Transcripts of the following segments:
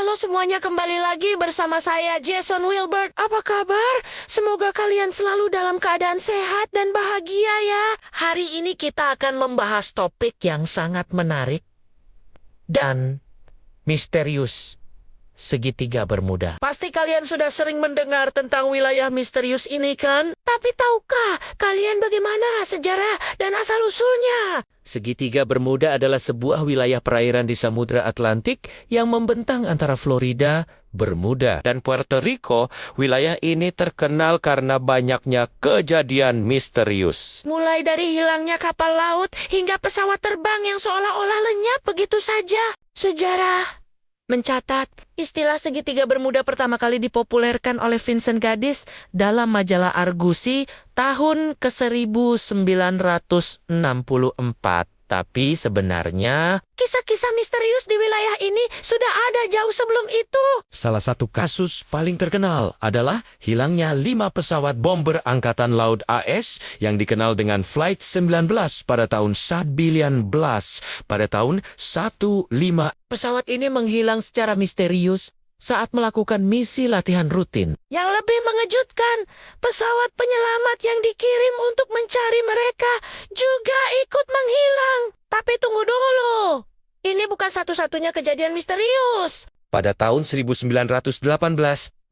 Halo semuanya, kembali lagi bersama saya Jason Wilbert. Apa kabar? Semoga kalian selalu dalam keadaan sehat dan bahagia ya. Hari ini kita akan membahas topik yang sangat menarik dan misterius. Segitiga Bermuda. Pasti kalian sudah sering mendengar tentang wilayah misterius ini kan? Tapi tahukah kalian bagaimana sejarah dan asal-usulnya? Segitiga Bermuda adalah sebuah wilayah perairan di Samudra Atlantik yang membentang antara Florida, Bermuda, dan Puerto Rico. Wilayah ini terkenal karena banyaknya kejadian misterius. Mulai dari hilangnya kapal laut hingga pesawat terbang yang seolah-olah lenyap begitu saja. Sejarah mencatat, istilah segitiga Bermuda pertama kali dipopulerkan oleh Vincent Gaddis dalam majalah Argusi tahun ke-1964. Tapi sebenarnya, kisah-kisah misterius di wilayah ini sudah ada jauh sebelum itu. Salah satu kasus paling terkenal adalah hilangnya 5 pesawat bomber Angkatan Laut AS yang dikenal dengan Flight 19 pada tahun 19 pada tahun 15. Pesawat ini menghilang secara misterius saat melakukan misi latihan rutin. Yang lebih mengejutkan, pesawat penyelamat yang dikirim untuk mencari mereka juga ikut menghilang. Tapi tunggu dulu, ini bukan satu-satunya kejadian misterius. Pada tahun 1918,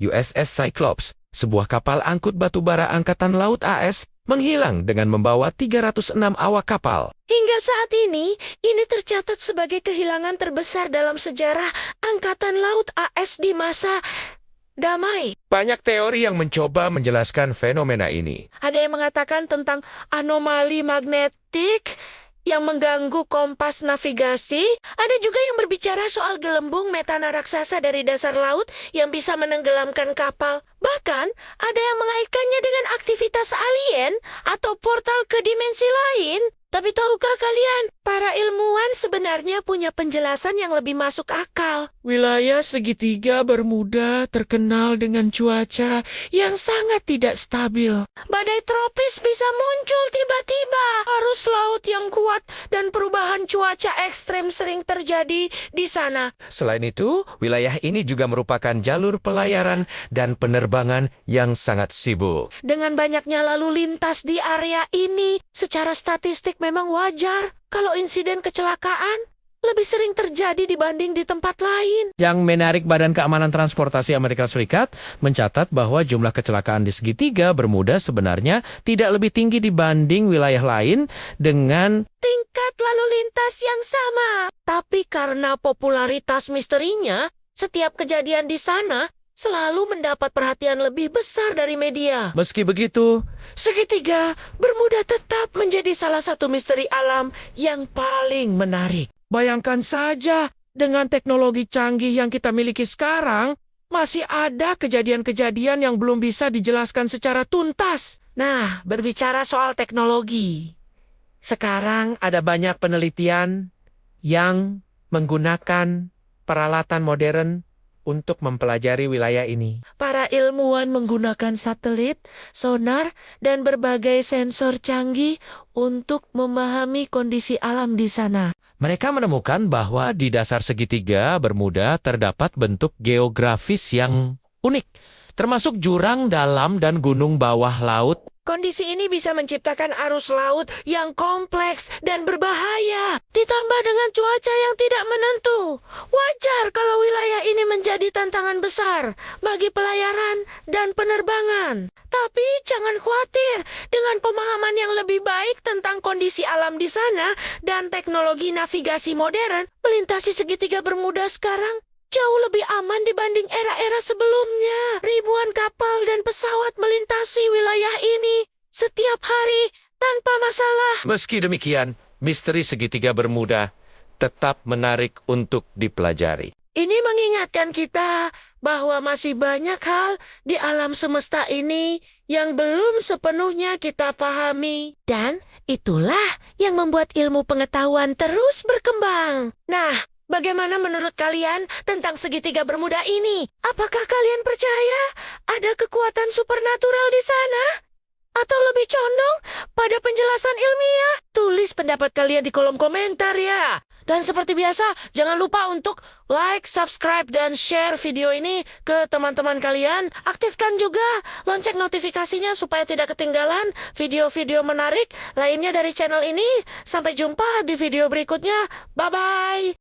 USS Cyclops, sebuah kapal angkut batubara Angkatan Laut AS, menghilang dengan membawa 306 awak kapal. Hingga saat ini tercatat sebagai kehilangan terbesar dalam sejarah Angkatan Laut AS di masa damai. Banyak teori yang mencoba menjelaskan fenomena ini. Ada yang mengatakan tentang anomali magnetik yang mengganggu kompas navigasi. Ada juga yang berbicara soal gelembung metana raksasa dari dasar laut yang bisa menenggelamkan kapal. Bahkan, ada yang mengaitkannya dengan aktivitas alien atau portal ke dimensi lain. Tapi tahukah kalian, para ilmuwan sebenarnya punya penjelasan yang lebih masuk akal. Wilayah segitiga Bermuda terkenal dengan cuaca yang sangat tidak stabil. Badai tropis bisa muncul tiba-tiba. Arus laut yang kuat dan perubahan cuaca ekstrem sering terjadi di sana. Selain itu, wilayah ini juga merupakan jalur pelayaran dan penerbangan yang sangat sibuk. Dengan banyaknya lalu lintas di area ini, secara statistik memang wajar kalau insiden kecelakaan lebih sering terjadi dibanding di tempat lain. Yang menarik, Badan Keamanan Transportasi Amerika Serikat mencatat bahwa jumlah kecelakaan di segitiga Bermuda sebenarnya tidak lebih tinggi dibanding wilayah lain dengan tingkat lalu lintas yang sama. Tapi karena popularitas misterinya, setiap kejadian di sana selalu mendapat perhatian lebih besar dari media. Meski begitu, segitiga Bermuda tetap menjadi salah satu misteri alam yang paling menarik. bayangkan saja dengan teknologi canggih yang kita miliki sekarang, masih ada kejadian-kejadian yang belum bisa dijelaskan secara tuntas. Nah, berbicara soal teknologi, sekarang ada banyak penelitian yang menggunakan peralatan modern untuk mempelajari wilayah ini. Para ilmuwan menggunakan satelit, sonar, dan berbagai sensor canggih untuk memahami kondisi alam di sana. Mereka menemukan bahwa di dasar segitiga Bermuda terdapat bentuk geografis yang unik, termasuk jurang dalam dan gunung bawah laut. Kondisi ini bisa menciptakan arus laut yang kompleks dan berbahaya, ditambah dengan cuaca yang tidak menentu. Wajar kalau wilayah ini menjadi tantangan besar bagi pelayaran dan penerbangan. Tapi jangan khawatir, dengan pemahaman yang lebih baik tentang kondisi alam di sana dan teknologi navigasi modern, melintasi segitiga Bermuda sekarang jauh lebih aman dibanding era-era sebelumnya. Ribuan kapal dan pesawat melintasi wilayah ini setiap hari tanpa masalah. Meski demikian, misteri segitiga Bermuda tetap menarik untuk dipelajari. Ini mengingatkan kita bahwa masih banyak hal di alam semesta ini yang belum sepenuhnya kita pahami. Dan itulah yang membuat ilmu pengetahuan terus berkembang. Nah, bagaimana menurut kalian tentang segitiga Bermuda ini? Apakah kalian percaya ada kekuatan supernatural di sana? atau lebih condong pada penjelasan ilmiah? Tulis pendapat kalian di kolom komentar ya. Dan seperti biasa, jangan lupa untuk like, subscribe, dan share video ini ke teman-teman kalian. Aktifkan juga lonceng notifikasinya supaya tidak ketinggalan video-video menarik lainnya dari channel ini. Sampai jumpa di video berikutnya. Bye-bye.